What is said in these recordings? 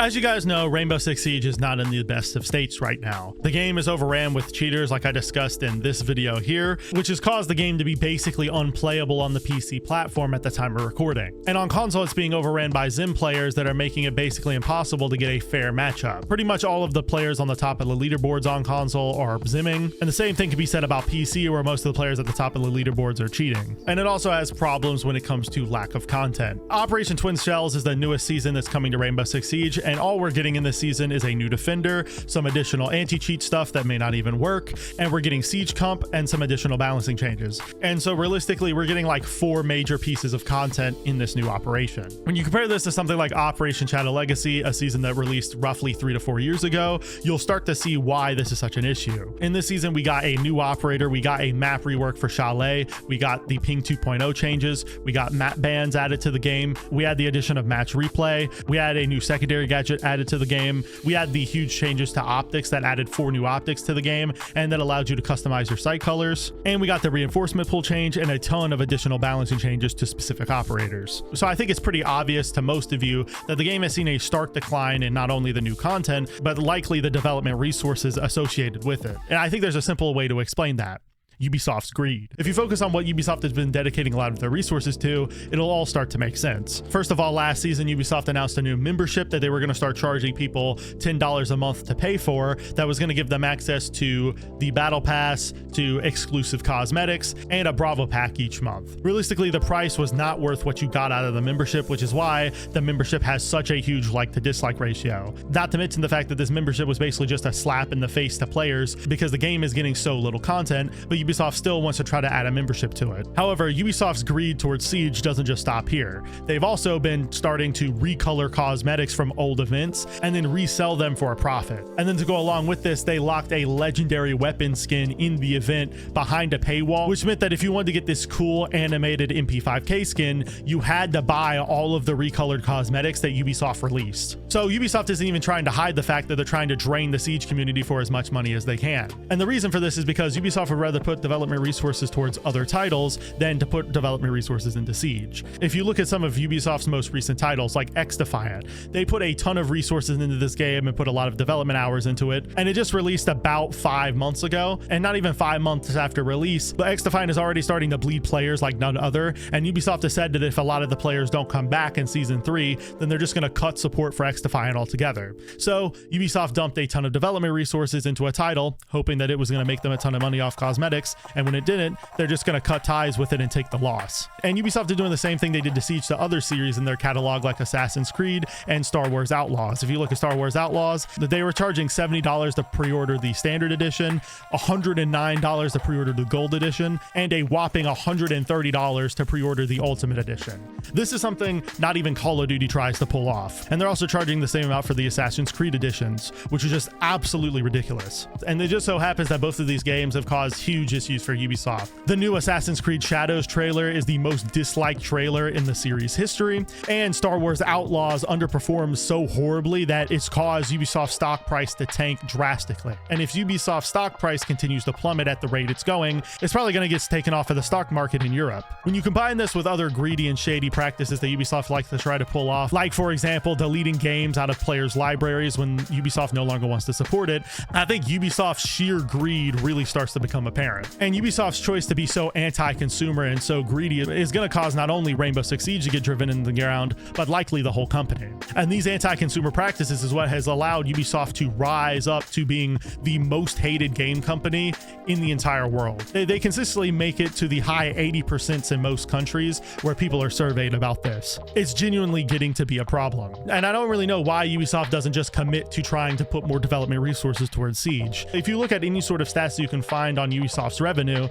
As you guys know, Rainbow Six Siege is not in the best of states right now. The game is overran with cheaters like I discussed in this video here, which has caused the game to be basically unplayable on the PC platform at the time of recording. And on console, it's being overran by Zim players that are making it basically impossible to get a fair matchup. Pretty much all of the players on the top of the leaderboards on console are Zimming, and the same thing can be said about PC, where most of the players at the top of the leaderboards are cheating. And it also has problems when it comes to lack of content. Operation Twin Shells is the newest season that's coming to Rainbow Six Siege, and all we're getting in this season is a new defender, some additional anti-cheat stuff that may not even work, and we're getting siege comp and some additional balancing changes. And so realistically, we're getting like 4 major pieces of content in this new operation. When you compare this to something like Operation Shadow Legacy, a season that released roughly 3 to 4 years ago, you'll start to see why this is such an issue. In this season, we got a new operator, we got a map rework for Chalet, we got the ping 2.0 changes, we got map bans added to the game, we had the addition of match replay, we had a new secondary gadget added to the game, we had the huge changes to optics that added 4 new optics to the game and that allowed you to customize your sight colors, and we got the reinforcement pool change and a ton of additional balancing changes to specific operators. So I think it's pretty obvious to most of you that the game has seen a stark decline in not only the new content, but likely the development resources associated with it. And I think there's a simple way to explain that: Ubisoft's greed. If you focus on what Ubisoft has been dedicating a lot of their resources to, it'll all start to make sense. First of all, last season, Ubisoft announced a new membership that they were going to start charging people $10 a month to pay for, that was going to give them access to the battle pass, to exclusive cosmetics, and a Bravo pack each month. Realistically, the price was not worth what you got out of the membership, which is why the membership has such a huge like to dislike ratio. Not to mention the fact that this membership was basically just a slap in the face to players because the game is getting so little content, but Ubisoft still wants to try to add a membership to it. However, Ubisoft's greed towards Siege doesn't just stop here. They've also been starting to recolor cosmetics from old events and then resell them for a profit. And then to go along with this, they locked a legendary weapon skin in the event behind a paywall, which meant that if you wanted to get this cool animated MP5K skin, you had to buy all of the recolored cosmetics that Ubisoft released. So Ubisoft isn't even trying to hide the fact that they're trying to drain the Siege community for as much money as they can. And the reason for this is because Ubisoft would rather put development resources towards other titles than to put development resources into Siege. If you look at some of Ubisoft's most recent titles like X-Defiant, they put a ton of resources into this game and put a lot of development hours into it, and it just released about 5 months ago, and not even 5 months after release, but X-Defiant is already starting to bleed players like none other, and Ubisoft has said that if a lot of the players don't come back in season 3, then they're just going to cut support for X-Defiant altogether. So Ubisoft dumped a ton of development resources into a title, hoping that it was going to make them a ton of money off cosmetics, and when it didn't, they're just going to cut ties with it and take the loss. And Ubisoft is doing the same thing they did to Siege to other series in their catalog like Assassin's Creed and Star Wars Outlaws. If you look at Star Wars Outlaws, they were charging $70 to pre-order the standard edition, $109 to pre-order the gold edition, and a whopping $130 to pre-order the ultimate edition. This is something not even Call of Duty tries to pull off. And they're also charging the same amount for the Assassin's Creed editions, which is just absolutely ridiculous. And it just so happens that both of these games have caused huge issues for Ubisoft. The new Assassin's Creed Shadows trailer is the most disliked trailer in the series history, and Star Wars Outlaws underperforms so horribly that it's caused Ubisoft's stock price to tank drastically. And if Ubisoft's stock price continues to plummet at the rate it's going, it's probably going to get taken off of the stock market in Europe. When you combine this with other greedy and shady practices that Ubisoft likes to try to pull off, like for example deleting games out of players' libraries when Ubisoft no longer wants to support it, I think Ubisoft's sheer greed really starts to become apparent. And Ubisoft's choice to be so anti-consumer and so greedy is going to cause not only Rainbow Six Siege to get driven in the ground, but likely the whole company. And these anti-consumer practices is what has allowed Ubisoft to rise up to being the most hated game company in the entire world. They consistently make it to the high 80% in most countries where people are surveyed about this. It's genuinely getting to be a problem. And I don't really know why Ubisoft doesn't just commit to trying to put more development resources towards Siege. If you look at any sort of stats you can find on Ubisoft's revenue,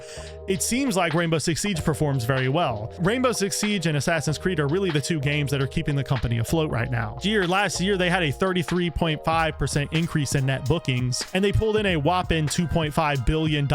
it seems like Rainbow Six Siege performs very well. Rainbow Six Siege and Assassin's Creed are really the 2 games that are keeping the company afloat right now. Last year, they had a 33.5% increase in net bookings, and they pulled in a whopping $2.5 billion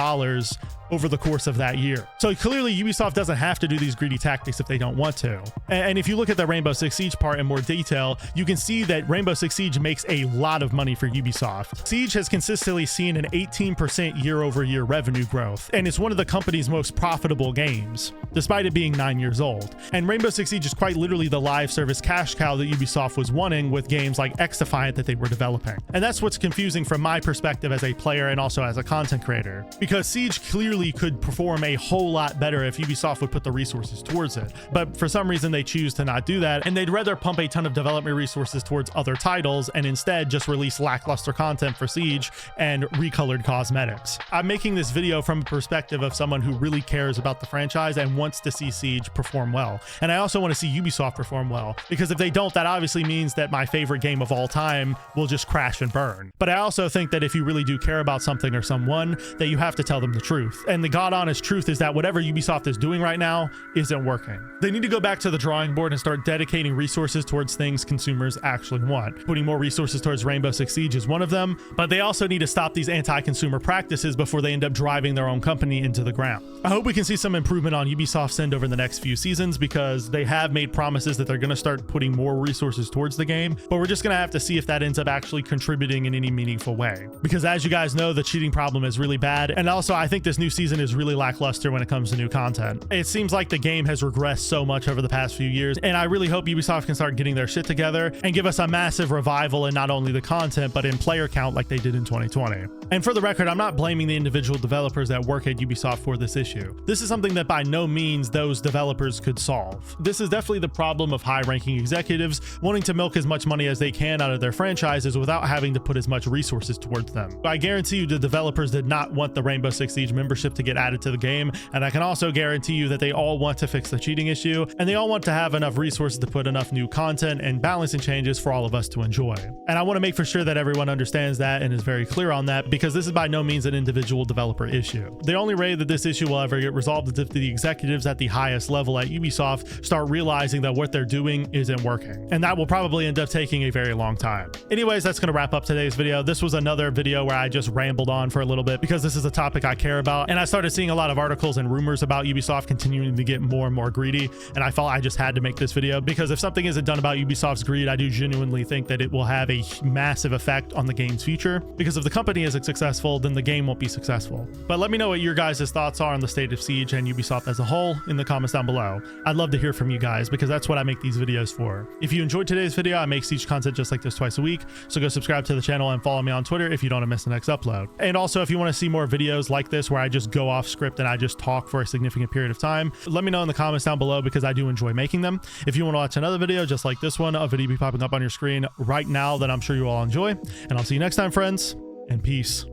over the course of that year. So clearly Ubisoft doesn't have to do these greedy tactics if they don't want to. And if you look at the Rainbow Six Siege part in more detail, you can see that Rainbow Six Siege makes a lot of money for Ubisoft. Siege has consistently seen an 18% year-over-year revenue growth, and it's one of the company's most profitable games, despite it being 9 years old. And Rainbow Six Siege is quite literally the live service cash cow that Ubisoft was wanting with games like X-Defiant that they were developing. And that's what's confusing from my perspective as a player and also as a content creator, because Siege clearly could perform a whole lot better if Ubisoft would put the resources towards it. But for some reason they choose to not do that, and they'd rather pump a ton of development resources towards other titles and instead just release lackluster content for Siege and recolored cosmetics. I'm making this video from a perspective of someone who really cares about the franchise and wants to see Siege perform well. And I also want to see Ubisoft perform well, because if they don't, that obviously means that my favorite game of all time will just crash and burn. But I also think that if you really do care about something or someone, that you have to tell them the truth. And the god honest truth is that whatever Ubisoft is doing right now isn't working. They need to go back to the drawing board and start dedicating resources towards things consumers actually want. Putting more resources towards Rainbow Six Siege is one of them, but they also need to stop these anti-consumer practices before they end up driving their own company into the ground. I hope we can see some improvement on Ubisoft's end over the next few seasons, because they have made promises that they're going to start putting more resources towards the game, but we're just going to have to see if that ends up actually contributing in any meaningful way. Because as you guys know, the cheating problem is really bad, and also I think this new season is really lackluster when it comes to new content. It seems like the game has regressed so much over the past few years, and I really hope Ubisoft can start getting their shit together and give us a massive revival in not only the content but in player count like they did in 2020. And for the record, I'm not blaming the individual developers that work at Ubisoft for this issue. This is something that by no means those developers could solve. This is definitely the problem of high-ranking executives wanting to milk as much money as they can out of their franchises without having to put as much resources towards them. I guarantee you the developers did not want the Rainbow Six Siege membership to get added to the game, and I can also guarantee you that they all want to fix the cheating issue, and they all want to have enough resources to put enough new content and balancing changes for all of us to enjoy. And I want to make for sure that everyone understands that and is very clear on that, because this is by no means an individual developer issue. The only way that this issue will ever get resolved is if the executives at the highest level at Ubisoft start realizing that what they're doing isn't working, and that will probably end up taking a very long time. Anyways, that's going to wrap up today's video. This was another video where I just rambled on for a little bit because this is a topic I care about, and I started seeing a lot of articles and rumors about Ubisoft continuing to get more and more greedy, and I felt I just had to make this video, because if something isn't done about Ubisoft's greed, I do genuinely think that it will have a massive effect on the game's future, because if the company isn't successful, then the game won't be successful. But let me know what your guys' thoughts are on the state of Siege and Ubisoft as a whole in the comments down below. I'd love to hear from you guys, because that's what I make these videos for. If you enjoyed today's video, I make Siege content just like this twice a week, so go subscribe to the channel and follow me on Twitter if you don't want to miss the next upload. And also, if you want to see more videos like this where I just go off script and I just talk for a significant period of time, let me know in the comments down below, because I do enjoy making them. If you want to watch another video just like this one, a video will be popping up on your screen right now that I'm sure you all enjoy, and I'll see you next time, friends, and peace.